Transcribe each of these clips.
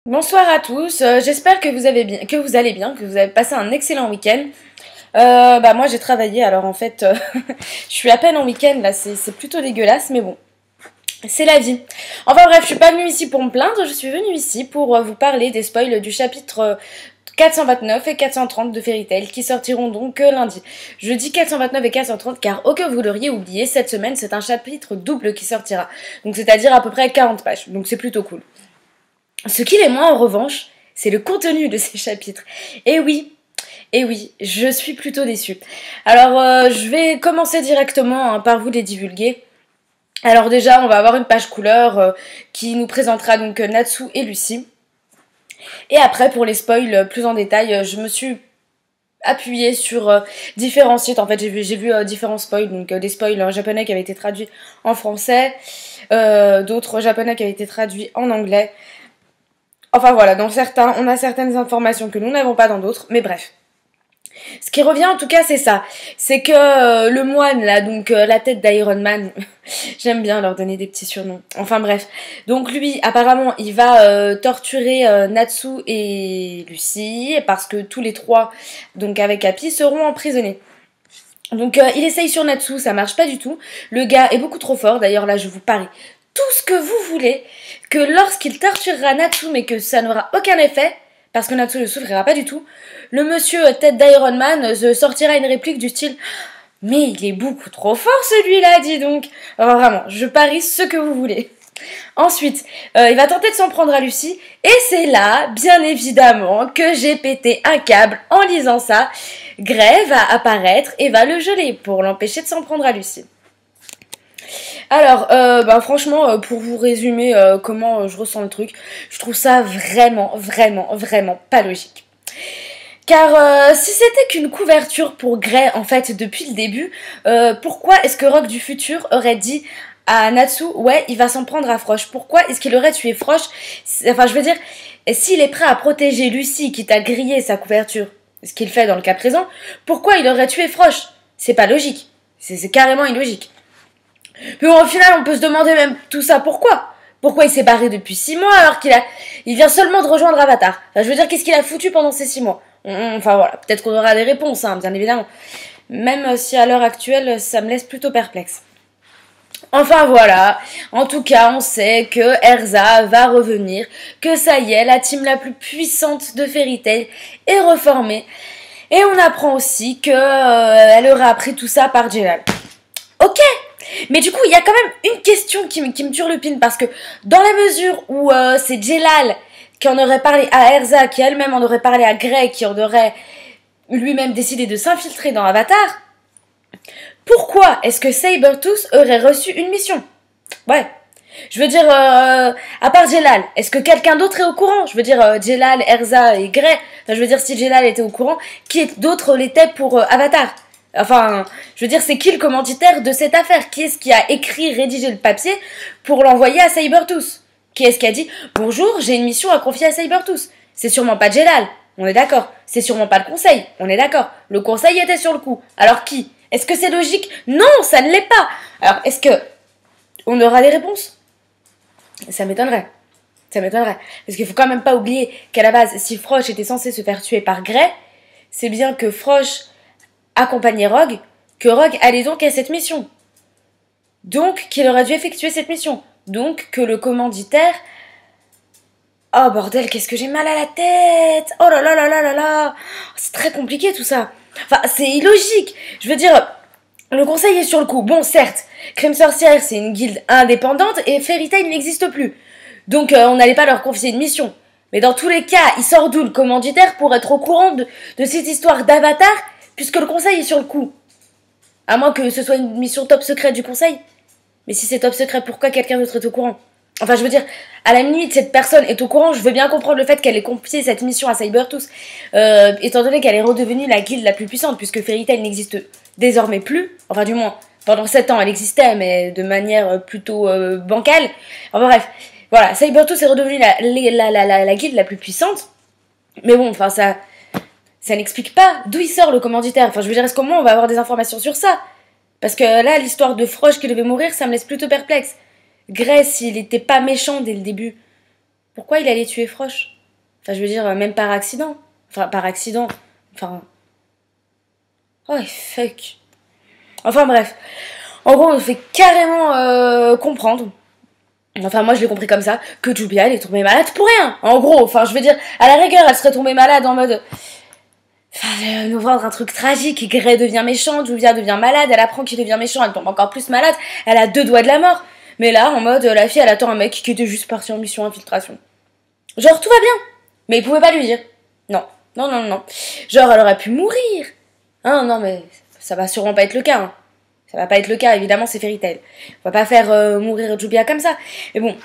Bonsoir à tous, j'espère que vous allez bien, que vous avez passé un excellent week-end. Moi j'ai travaillé, alors en fait, je suis à peine en week-end, là c'est plutôt dégueulasse, mais bon, c'est la vie. Enfin bref, je suis pas venue ici pour me plaindre, je suis venue ici pour vous parler des spoils du chapitre 429 et 430 de Fairy Tail qui sortiront donc lundi. Je dis 429 et 430 car au cas où vous l'auriez oublié, cette semaine c'est un chapitre double qui sortira. Donc c'est-à-dire à peu près 40 pages, donc c'est plutôt cool. Ce qu'il est moins en revanche, c'est le contenu de ces chapitres. Et oui, je suis plutôt déçue. Alors je vais commencer directement par vous les divulguer. Alors déjà, on va avoir une page couleur qui nous présentera donc Natsu et Lucy. Et après, pour les spoils plus en détail, je me suis appuyée sur différents sites. En fait, j'ai vu différents spoils, donc des spoils japonais qui avaient été traduits en français, d'autres japonais qui avaient été traduits en anglais. Enfin voilà, dans certains, on a certaines informations que nous n'avons pas dans d'autres, mais bref. Ce qui revient en tout cas, c'est ça. C'est que le moine, là, donc la tête d'Iron Man, j'aime bien leur donner des petits surnoms. Enfin bref. Donc lui, apparemment, il va torturer Natsu et Lucy, parce que tous les trois, donc avec Happy, seront emprisonnés. Donc il essaye sur Natsu, ça marche pas du tout. Le gars est beaucoup trop fort, d'ailleurs là je vous parie tout ce que vous voulez, que lorsqu'il torturera Natsu mais que ça n'aura aucun effet, parce que Natsu ne souffrira pas du tout, le monsieur tête d'Iron Man sortira une réplique du style « Mais il est beaucoup trop fort celui-là, dis donc !» Alors vraiment, je parie ce que vous voulez. Ensuite, il va tenter de s'en prendre à Lucy, et c'est là, bien évidemment, que j'ai pété un câble en lisant ça. Gray va apparaître et va le geler pour l'empêcher de s'en prendre à Lucy. Alors, franchement, pour vous résumer comment je ressens le truc, je trouve ça vraiment pas logique. Car si c'était qu'une couverture pour Gray, en fait, depuis le début, pourquoi est-ce que Rogue du futur aurait dit à Natsu, ouais, il va s'en prendre à Frosh? Pourquoi est-ce qu'il aurait tué Frosh? Enfin, je veux dire, s'il est prêt à protéger Lucy, qui t'a grillé sa couverture, ce qu'il fait dans le cas présent, pourquoi il aurait tué Frosh? C'est pas logique. C'est carrément illogique. Puis bon, au final, on peut se demander même tout ça pourquoi? Pourquoi il s'est barré depuis 6 mois alors il vient seulement de rejoindre Avatar? Enfin, je veux dire, qu'est-ce qu'il a foutu pendant ces 6 mois? Enfin voilà, peut-être qu'on aura des réponses, hein, bien évidemment. Même si à l'heure actuelle, ça me laisse plutôt perplexe. Enfin voilà, en tout cas on sait que Erza va revenir, que ça y est, la team la plus puissante de Fairy Tail est reformée. Et on apprend aussi que elle aurait appris tout ça par Jelal. Ok, mais du coup il y a quand même une question qui me turlupine, parce que dans la mesure où c'est Jelal qui en aurait parlé à Erza, qui elle-même en aurait parlé à Grey, qui en aurait lui-même décidé de s'infiltrer dans Avatar, pourquoi est-ce que Sabertooth aurait reçu une mission? Ouais. Je veux dire, à part Jelal, est-ce que quelqu'un d'autre est au courant? Je veux dire, Jelal, Erza et Grey. Enfin, je veux dire, si Jelal était au courant, qui d'autre l'était pour Avatar? Enfin, je veux dire, c'est qui le commanditaire de cette affaire? Qui est-ce qui a écrit, rédigé le papier pour l'envoyer à Sabertooth? Qui est-ce qui a dit « Bonjour, j'ai une mission à confier à Sabertooth ». C'est sûrement pas Jelal, on est d'accord. C'est sûrement pas le conseil, on est d'accord. Le conseil était sur le coup. Alors qui? Est-ce que c'est logique? Non, ça ne l'est pas. Alors, est-ce que on aura des réponses? Ça m'étonnerait. Ça m'étonnerait. Parce qu'il faut quand même pas oublier qu'à la base, si Frosh était censé se faire tuer par Grey, c'est bien que Frosh accompagnait Rogue, que Rogue allait donc à cette mission. Donc, qu'il aurait dû effectuer cette mission. Donc, que le commanditaire... Oh bordel, qu'est-ce que j'ai mal à la tête! Oh là là là là là là! C'est très compliqué tout ça. Enfin, c'est illogique. Je veux dire, le conseil est sur le coup. Bon, certes, Crème Sorcière, c'est une guilde indépendante et Fairy Tail n'existe plus. Donc, on n'allait pas leur confier une mission. Mais dans tous les cas, il sort d'où le commanditaire pour être au courant de cette histoire d'Avatar, puisque le conseil est sur le coup? À moins que ce soit une mission top secret du conseil. Mais si c'est top secret, pourquoi quelqu'un d'autre est au courant? Enfin, je veux dire, à la limite, cette personne est au courant, je veux bien comprendre le fait qu'elle ait confié cette mission à Sabertooth, étant donné qu'elle est redevenue la guilde la plus puissante, puisque Fairy Tail n'existe désormais plus. Enfin, du moins, pendant 7 ans, elle existait, mais de manière plutôt bancale. Enfin bref, voilà, Sabertooth est redevenue la guilde la plus puissante. Mais bon, enfin, ça n'explique pas d'où il sort le commanditaire. Enfin, je veux dire, est-ce qu'au moins on va avoir des informations sur ça? Parce que là, l'histoire de Frosh qui devait mourir, ça me laisse plutôt perplexe. Gray, s'il était pas méchant dès le début, pourquoi il allait tuer Frosh? Enfin, je veux dire, même par accident. Enfin, par accident. Enfin... Oh, fuck. Enfin, bref. En gros, on nous fait carrément comprendre, enfin moi je l'ai compris comme ça, que Jubia elle est tombée malade pour rien. En gros, enfin je veux dire, à la rigueur elle serait tombée malade en mode... Enfin, nous vendre un truc tragique, Gray devient méchant, Jubia devient malade, elle apprend qu'il devient méchant, elle tombe encore plus malade, elle a 2 doigts de la mort. Mais là, en mode, la fille elle attend un mec qui était juste parti en mission infiltration. Genre tout va bien, mais il pouvait pas lui dire. Non, non, non, non. Genre elle aurait pu mourir. Hein, non mais ça va sûrement pas être le cas, hein. Ça va pas être le cas, évidemment, c'est Fairy Tail. On va pas faire mourir Jubia comme ça. Mais bon,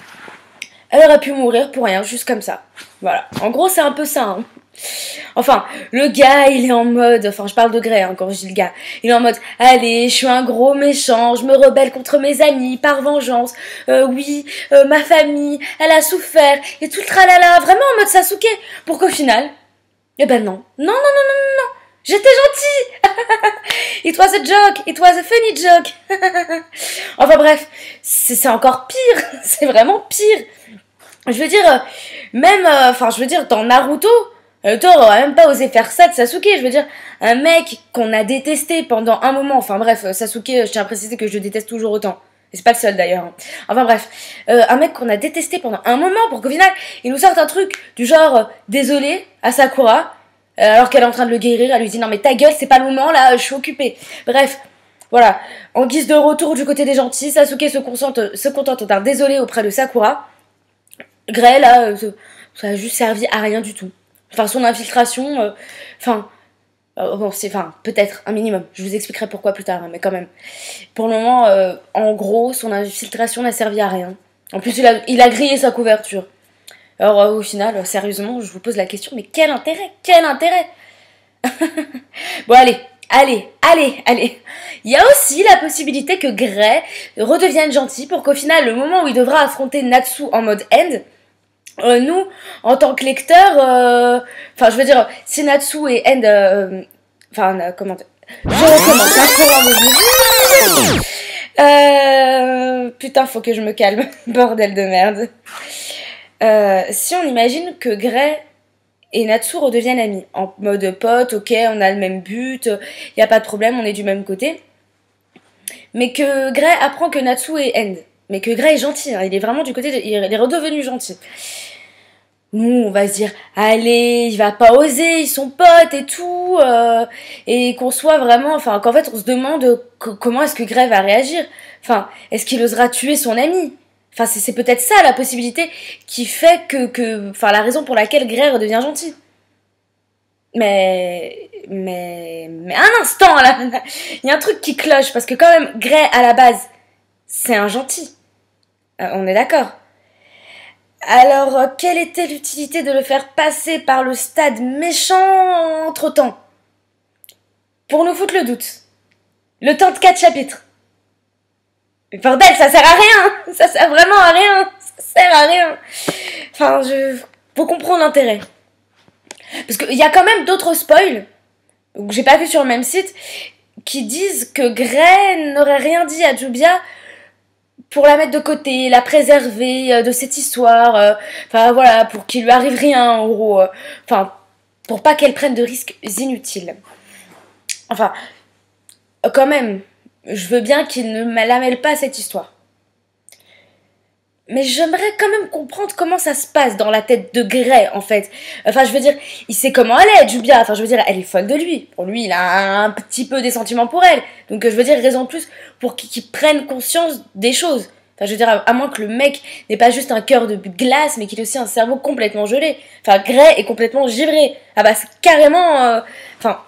elle aurait pu mourir pour rien, juste comme ça. Voilà. En gros, c'est un peu ça. Hein. Enfin, le gars, il est en mode... Enfin, je parle de Gray, hein, quand je dis le gars. Il est en mode, allez, je suis un gros méchant, je me rebelle contre mes amis, par vengeance. Oui, ma famille, elle a souffert. Et tout le tralala, vraiment en mode Sasuke. Pour qu'au final... Eh ben non. Non, non, non, non, non, non. J'étais gentil. It was a joke. It was a funny joke. Enfin bref, c'est encore pire. C'est vraiment pire. Je veux dire, même, enfin, je veux dire, dans Naruto, Thor aurait même pas osé faire ça de Sasuke. Je veux dire, un mec qu'on a détesté pendant un moment. Enfin bref, Sasuke, je tiens à préciser que je le déteste toujours autant. Et c'est pas le seul d'ailleurs. Hein. Enfin bref, un mec qu'on a détesté pendant un moment pour qu'au final, il nous sorte un truc du genre, désolé à Sakura. Alors qu'elle est en train de le guérir, elle lui dit non mais ta gueule, c'est pas le moment là, je suis occupée. Bref, voilà. En guise de retour du côté des gentils, Sasuke se contente d'un désolé auprès de Sakura. Gray là, ça a juste servi à rien du tout. Enfin son infiltration, bon c'est, enfin peut-être un minimum. Je vous expliquerai pourquoi plus tard, hein, mais quand même. Pour le moment, en gros, son infiltration n'a servi à rien. En plus il a grillé sa couverture. Alors au final, sérieusement, je vous pose la question, mais quel intérêt? Quel intérêt? Bon allez. Il y a aussi la possibilité que Gray redevienne gentil pour qu'au final, le moment où il devra affronter Natsu en mode end, nous, en tant que lecteurs, enfin je veux dire, si Natsu et end, comment dire, je recommence, putain, faut que je me calme, bordel de merde. Si on imagine que Gray et Natsu redeviennent amis, en mode pote, ok, on a le même but, y a pas de problème, on est du même côté, mais que Gray apprend que Natsu est end, mais que Gray est gentil, hein, il est vraiment du côté, il est redevenu gentil. Nous, on va se dire, allez, il va pas oser, ils sont potes et tout, et qu'on soit vraiment, enfin, qu'en fait, on se demande comment est-ce que Gray va réagir, enfin, est-ce qu'il osera tuer son ami? Enfin, c'est peut-être ça la possibilité qui fait enfin, la raison pour laquelle Gray redevient gentil. Mais un instant là, il y a un truc qui cloche parce que quand même Gray à la base, c'est un gentil. On est d'accord. Alors, quelle était l'utilité de le faire passer par le stade méchant entre-temps? Pour nous foutre le doute. Le temps de 4 chapitres. Mais bordel, ça sert à rien. Ça sert vraiment à rien. Ça sert à rien. Enfin, faut comprendre l'intérêt. Parce qu'il y a quand même d'autres spoils, que j'ai pas vu sur le même site, qui disent que Gray n'aurait rien dit à Jubia pour la mettre de côté, la préserver de cette histoire, enfin voilà, pour qu'il lui arrive rien en gros, enfin, pour pas qu'elle prenne de risques inutiles. Enfin, quand même, je veux bien qu'il ne la mêle pas à cette histoire. Mais j'aimerais quand même comprendre comment ça se passe dans la tête de Gray, en fait. Enfin, je veux dire, il sait comment elle est, Jubia. Enfin, je veux dire, elle est folle de lui. Pour lui, il a un petit peu des sentiments pour elle. Donc, je veux dire, raison de plus pour qu'il prenne conscience des choses. Enfin, je veux dire, à moins que le mec n'ait pas juste un cœur de glace, mais qu'il ait aussi un cerveau complètement gelé. Enfin, Gray est complètement givré. Ah bah, c'est carrément... Enfin...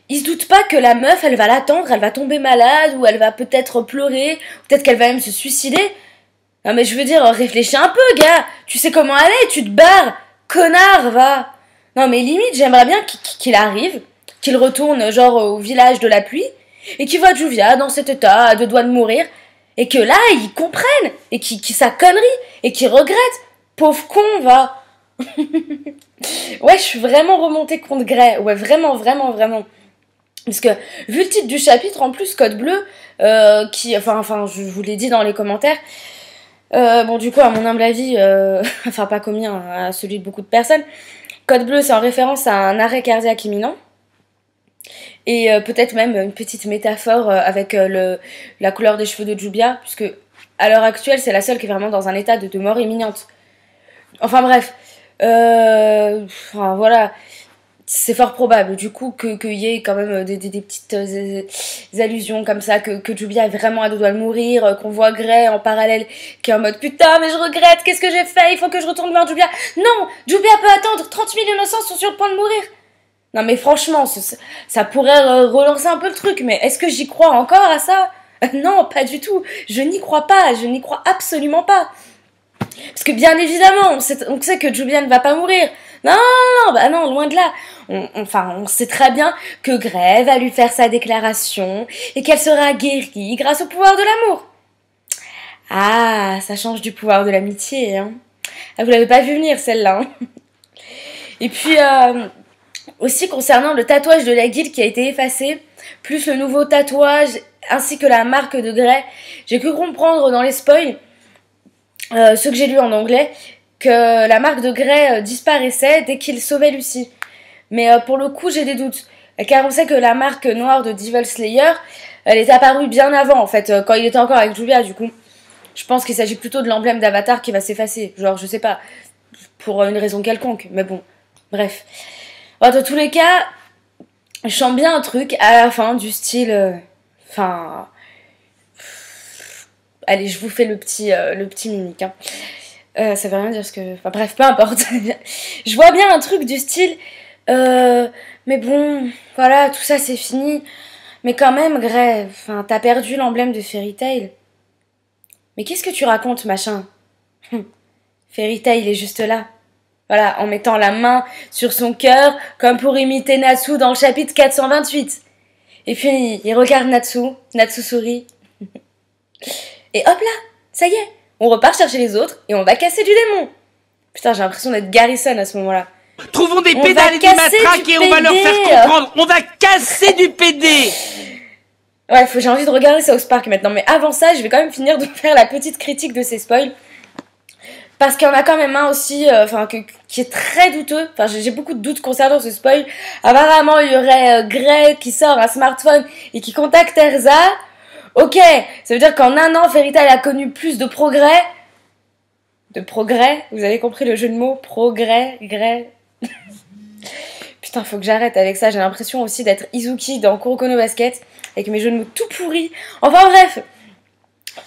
Il se doute pas que la meuf, elle va l'attendre, elle va tomber malade, ou elle va peut-être pleurer, peut-être qu'elle va même se suicider. Non mais je veux dire, réfléchis un peu, gars. Tu sais comment elle est, tu te barres. Connard, va. Non mais limite, j'aimerais bien qu'il arrive, qu'il retourne genre au village de la pluie, et qu'il voit Juvia dans cet état, à 2 doigts de mourir, et que là, il comprenne, et qu'il sa connerie, et qu'il regrette. Pauvre con, va. Ouais, je suis vraiment remontée contre Gray. Ouais, vraiment, vraiment, vraiment. Parce que, vu le titre du chapitre, en plus, Code Bleu, enfin, je vous l'ai dit dans les commentaires, bon, du coup, à mon humble avis, enfin, pas comme mien, à celui de beaucoup de personnes, Code Bleu, c'est en référence à un arrêt cardiaque imminent. Et peut-être même une petite métaphore avec la couleur des cheveux de Jubia, puisque à l'heure actuelle, c'est la seule qui est vraiment dans un état de mort imminente. Enfin bref, enfin, voilà, c'est fort probable du coup qu'il y ait quand même des petites allusions comme ça, que Jubia est vraiment à deux doigts de mourir, qu'on voit Gray en parallèle qui est en mode putain mais je regrette, qu'est-ce que j'ai fait, il faut que je retourne voir Jubia. Non, Jubia peut attendre, 30 000 innocents sont sur le point de mourir. Non mais franchement, ça pourrait relancer un peu le truc, mais est-ce que j'y crois encore à ça? Non, pas du tout. Je n'y crois pas, je n'y crois absolument pas. Parce que bien évidemment, on sait que Jubia ne va pas mourir. Non, non, bah non, loin de là. On sait très bien que Gray va lui faire sa déclaration et qu'elle sera guérie grâce au pouvoir de l'amour. Ah, ça change du pouvoir de l'amitié, hein. Ah, vous l'avez pas vu venir celle-là, hein. Et puis, aussi concernant le tatouage de la guilde qui a été effacé, plus le nouveau tatouage ainsi que la marque de Gray, j'ai pu comprendre dans les spoils, ceux que j'ai lus en anglais, que la marque de Gray disparaissait dès qu'il sauvait Lucy. Mais pour le coup, j'ai des doutes. Car on sait que la marque noire de Devil Slayer, elle est apparue bien avant, en fait, quand il était encore avec Julia, du coup. Je pense qu'il s'agit plutôt de l'emblème d'Avatar qui va s'effacer. Genre, je sais pas, pour une raison quelconque. Mais bon, bref. Bon, dans tous les cas, je sens bien un truc à la fin du style... Enfin... allez, je vous fais le petit mimique, hein. Ça veut rien dire ce que... Enfin bref, peu importe. Je vois bien un truc du style... mais bon, voilà, tout ça c'est fini. Mais quand même, Gray, enfin, t'as perdu l'emblème de Fairy Tail. Mais qu'est-ce que tu racontes, machin? Fairy Tail est juste là. Voilà, en mettant la main sur son cœur, comme pour imiter Natsu dans le chapitre 428. Et puis, il regarde Natsu, Natsu sourit. Et hop là, ça y est, on repart chercher les autres et on va casser du démon. Putain, j'ai l'impression d'être Garrison à ce moment-là. Trouvons des pédales et des matraques et on va leur faire comprendre. On va casser du PD. Ouais, j'ai envie de regarder South Park maintenant. Mais avant ça, je vais quand même finir de faire la petite critique de ces spoils. Parce qu'il y en a quand même un aussi, qui est très douteux. Enfin, j'ai beaucoup de doutes concernant ce spoil. Apparemment, il y aurait Gray qui sort un smartphone et qui contacte Erza. Ok, ça veut dire qu'en un an, Fairy Tail a connu plus de progrès. De progrès, vous avez compris le jeu de mots? Progrès, Gray. Putain, faut que j'arrête avec ça. J'ai l'impression aussi d'être Izuki dans Kuroko no Basket, avec mes jeux de mots tout pourris. Enfin bref.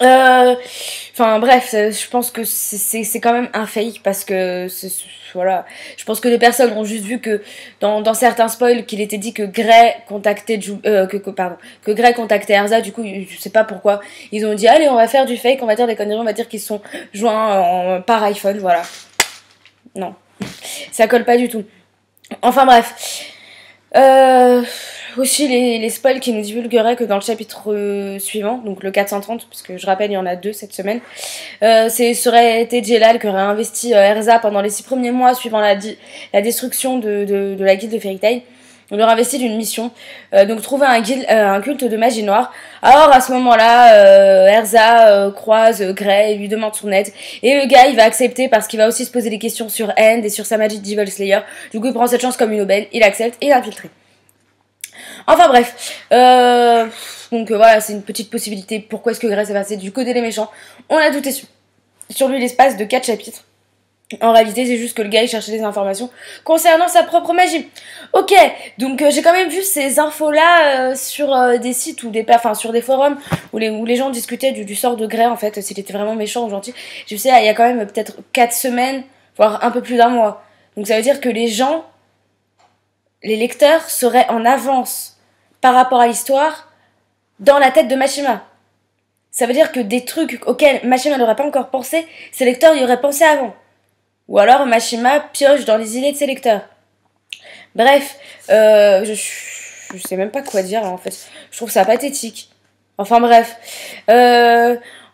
Je pense que c'est quand même un fake parce que voilà, je pense que les personnes ont juste vu que dans certains spoils qu'il était dit que Gray contactait que Gray contactait Erza. Du coup, je sais pas pourquoi ils ont dit allez, on va faire du fake, on va dire des conneries, on va dire qu'ils se sont joints par iPhone, voilà. Non, ça colle pas du tout. Enfin bref. Aussi les spoils qui nous divulgueraient que dans le chapitre suivant, donc le 430, parce que je rappelle il y en a 2 cette semaine, serait été Jelal qui aurait investi Erza pendant les 6 premiers mois suivant la destruction de la guilde de Fairy Tail. On leur investit d'une mission, donc trouver un culte de magie noire. Alors à ce moment-là, Erza croise Gray et lui demande son aide. Et le gars il va accepter parce qu'il va aussi se poser des questions sur End et sur sa magie de Devil Slayer. Du coup il prend cette chance comme une aubaine, il accepte et il est infiltré. Enfin bref, donc voilà, c'est une petite possibilité. Pourquoi est-ce que Gray s'est passé du côté des méchants? On a douté sur lui l'espace de 4 chapitres. En réalité, c'est juste que le gars il cherchait des informations concernant sa propre magie. Ok, donc j'ai quand même vu ces infos-là sur des sites ou sur des forums où les gens discutaient du sort de Gray, en fait, s'il était vraiment méchant ou gentil. Je sais, il y a quand même peut-être 4 semaines, voire un peu plus d'un mois. Donc ça veut dire que les lecteurs seraient en avance par rapport à l'histoire dans la tête de Mashima. Ça veut dire que des trucs auxquels Mashima n'aurait pas encore pensé, ses lecteurs y auraient pensé avant. Ou alors Mashima pioche dans les idées de ses lecteurs. Bref, je sais même pas quoi dire là, en fait. Je trouve ça pathétique. Enfin bref.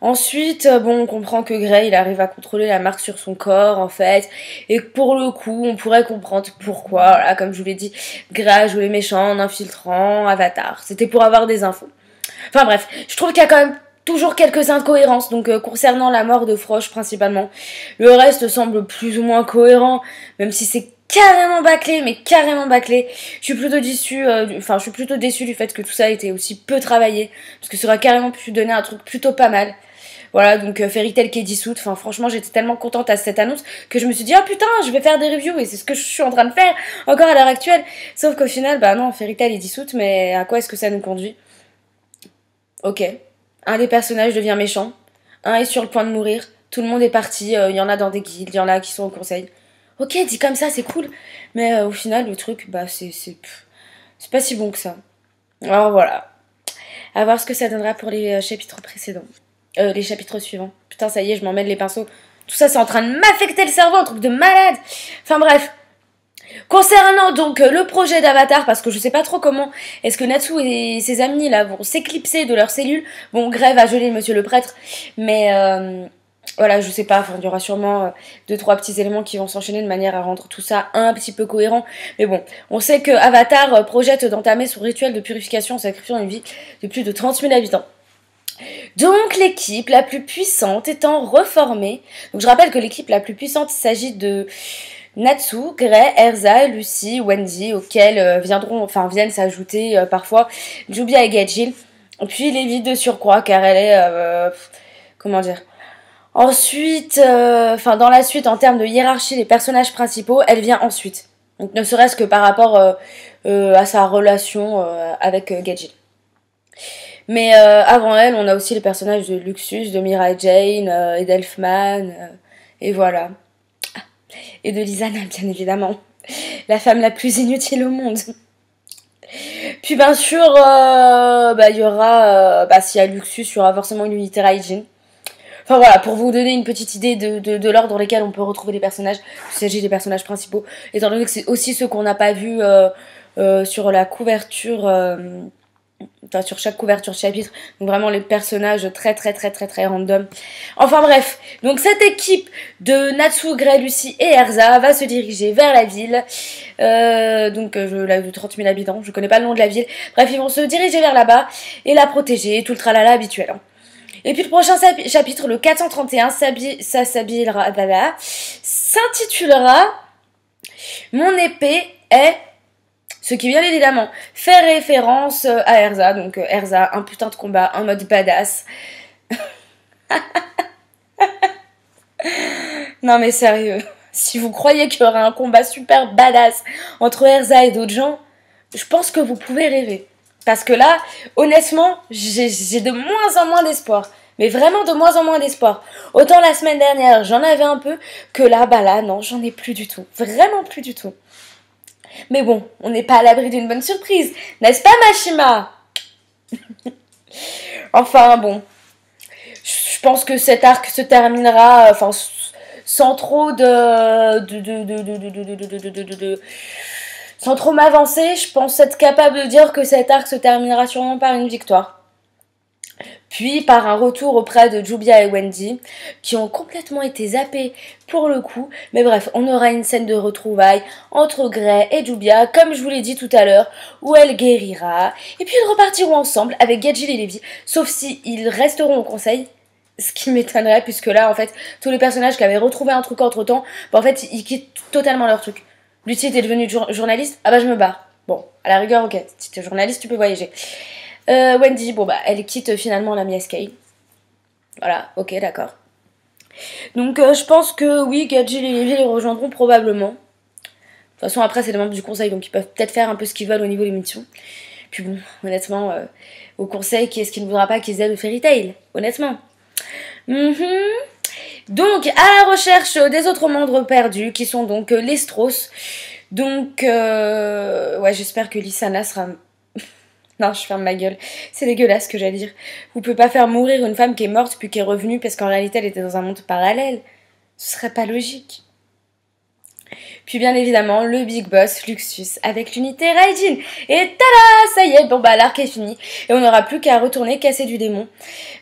Ensuite, bon, on comprend que Grey, il arrive à contrôler la marque sur son corps, en fait. Et que pour le coup, on pourrait comprendre pourquoi. Voilà, comme je vous l'ai dit, Grey a joué les méchants en infiltrant Avatar. C'était pour avoir des infos. Enfin bref, je trouve qu'il y a quand même toujours quelques incohérences. Donc concernant la mort de Frosh principalement, le reste semble plus ou moins cohérent, même si c'est carrément bâclé, mais carrément bâclé. Je suis plutôt déçue, je suis plutôt déçue du fait que tout ça a été aussi peu travaillé, parce que ça aurait carrément pu donner un truc plutôt pas mal. Voilà, donc Fairy Tail qui est dissoute. Enfin, franchement, j'étais tellement contente à cette annonce que je me suis dit, ah putain, je vais faire des reviews. Et c'est ce que je suis en train de faire encore à l'heure actuelle. Sauf qu'au final, bah non, Fairy Tail est dissoute, mais à quoi est-ce que ça nous conduit? Ok. Un des personnages devient méchant. Un est sur le point de mourir. Tout le monde est parti. Il y en a dans des guildes, il y en a qui sont au conseil. Ok, dit comme ça, c'est cool. Mais au final, le truc, bah, c'est pas si bon que ça. Alors voilà. À voir ce que ça donnera pour les chapitres précédents. Les chapitres suivants. Putain, ça y est, je m'emmêle les pinceaux. Tout ça, c'est en train de m'affecter le cerveau, un truc de malade. Enfin bref. Concernant donc le projet d'Avatar, parce que je sais pas trop comment est-ce que Natsu et ses amis là vont s'éclipser de leurs cellules. Bon, Grey va geler Monsieur le Prêtre, mais voilà, je sais pas, enfin, il y aura sûrement 2-3 petits éléments qui vont s'enchaîner de manière à rendre tout ça un petit peu cohérent. Mais bon, on sait que Avatar projette d'entamer son rituel de purification en sacrifiant une vie de plus de 30 000 habitants. Donc l'équipe la plus puissante étant reformée, donc je rappelle que l'équipe la plus puissante, il s'agit de Natsu, Grey, Erza, Lucy, Wendy, auxquels viennent s'ajouter parfois Jubia et Gajil. Puis Levi de surcroît, car elle est, comment dire. Ensuite, dans la suite, en termes de hiérarchie des personnages principaux, elle vient ensuite. Donc ne serait-ce que par rapport à sa relation avec Gajil. Mais avant elle, on a aussi les personnages de Luxus, de Mirai Jane, et d'Elfman, et voilà. Et de Lizana, bien évidemment. La femme la plus inutile au monde. Puis bien sûr, il y aura, s'il y a Luxus, il y aura forcément une unité Raijin. Enfin voilà, pour vous donner une petite idée de l'ordre dans lesquels on peut retrouver les personnages, il s'agit des personnages principaux, étant donné que c'est aussi ceux qu'on n'a pas vus sur la couverture... sur chaque couverture chapitre, donc vraiment les personnages très random. Enfin bref, donc cette équipe de Natsu, Grey, Lucy et Erza va se diriger vers la ville, de 30 000 habitants, je connais pas le nom de la ville, bref ils vont se diriger vers là-bas et la protéger, tout le tralala habituel. Et puis le prochain chapitre, le 431, s'intitulera Mon épée est... Ce qui bien évidemment fait référence à Erza. Donc Erza, un putain de combat, en mode badass. Non mais sérieux, si vous croyez qu'il y aura un combat super badass entre Erza et d'autres gens, je pense que vous pouvez rêver. Parce que là, honnêtement, j'ai de moins en moins d'espoir. Mais vraiment de moins en moins d'espoir. Autant la semaine dernière, j'en avais un peu, que là, non, j'en ai plus du tout. Vraiment plus du tout. Mais bon, on n'est pas à l'abri d'une bonne surprise, n'est-ce pas Mashima? Enfin bon, je pense que cet arc se terminera, sans trop sans trop m'avancer, je pense être capable de dire que cet arc se terminera sûrement par une victoire. Puis par un retour auprès de Jubia et Wendy, qui ont complètement été zappés pour le coup. Mais bref, on aura une scène de retrouvailles entre Grey et Jubia, comme je vous l'ai dit tout à l'heure, où elle guérira. Et puis ils repartiront ensemble avec Gajil et Levi, sauf si ils resteront au conseil. Ce qui m'étonnerait, puisque là, en fait, tous les personnages qui avaient retrouvé un truc entre-temps, en fait, ils quittent totalement leur truc. Lucie était devenue journaliste, ah bah je me barre. Bon, à la rigueur, ok, si t'es journaliste, tu peux voyager. Wendy, elle quitte finalement la Miascale. Voilà, ok, d'accord. Donc je pense que oui, Gajil et Levi les rejoindront probablement. De toute façon, après, c'est les membres du conseil, donc ils peuvent peut-être faire un peu ce qu'ils veulent au niveau des missions. Puis bon, honnêtement, au conseil, qui est-ce qui ne voudra pas qu'ils aident au Fairy Tail? Honnêtement. Donc, à la recherche des autres membres perdus, qui sont donc les Strauss. Donc, j'espère que Lysana sera... Non, je ferme ma gueule. C'est dégueulasse ce que j'allais dire. Vous pouvez pas faire mourir une femme qui est morte puis qui est revenue parce qu'en réalité elle était dans un monde parallèle. Ce serait pas logique. Puis bien évidemment, le Big Boss Luxus avec l'unité Raijin. Et tada, ça y est, bon bah l'arc est fini. Et on n'aura plus qu'à retourner casser du démon.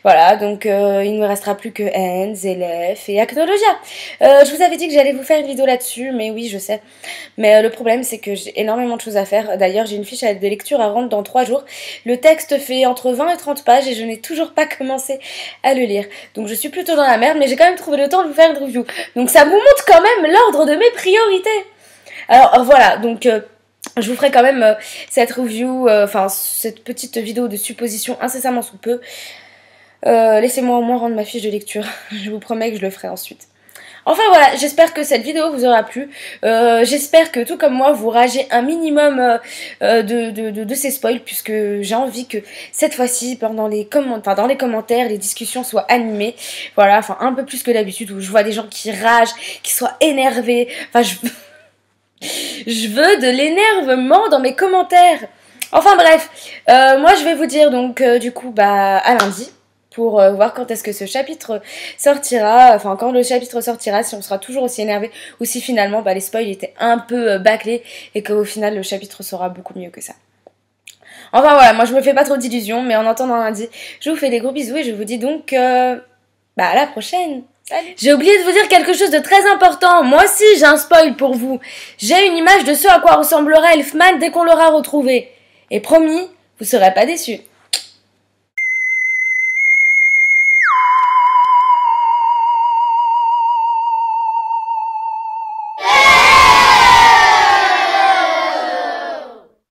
Voilà, donc il ne me restera plus que N, Zelef et Acnologia. Je vous avais dit que j'allais vous faire une vidéo là-dessus, mais oui, je sais. Mais le problème, c'est que j'ai énormément de choses à faire. D'ailleurs, j'ai une fiche de lecture à rendre dans 3 jours. Le texte fait entre 20 et 30 pages et je n'ai toujours pas commencé à le lire. Donc je suis plutôt dans la merde, mais j'ai quand même trouvé le temps de vous faire une review. Donc ça vous montre quand même l'ordre de mes priorités. Alors voilà, donc je vous ferai quand même cette review, enfin cette petite vidéo de supposition incessamment sous peu. Laissez-moi au moins rendre ma fiche de lecture, je vous promets que je le ferai ensuite. Enfin voilà, j'espère que cette vidéo vous aura plu. J'espère que tout comme moi, vous ragez un minimum de ces spoils, puisque j'ai envie que cette fois-ci, dans les commentaires, les discussions soient animées. Voilà, enfin un peu plus que d'habitude, où je vois des gens qui ragent, qui soient énervés. Enfin, je veux de l'énervement dans mes commentaires. Enfin bref, moi je vais vous dire donc du coup bah à lundi. Pour voir quand est-ce que ce chapitre sortira, enfin quand le chapitre sortira, si on sera toujours aussi énervé ou si finalement bah, les spoils étaient un peu bâclés et qu'au final le chapitre sera beaucoup mieux que ça. Enfin voilà, moi je me fais pas trop d'illusions, mais en attendant lundi, je vous fais des gros bisous et je vous dis donc bah à la prochaine. J'ai oublié de vous dire quelque chose de très important. Moi aussi j'ai un spoil pour vous. J'ai une image de ce à quoi ressemblerait Elfman dès qu'on l'aura retrouvé. Et promis, vous serez pas déçus.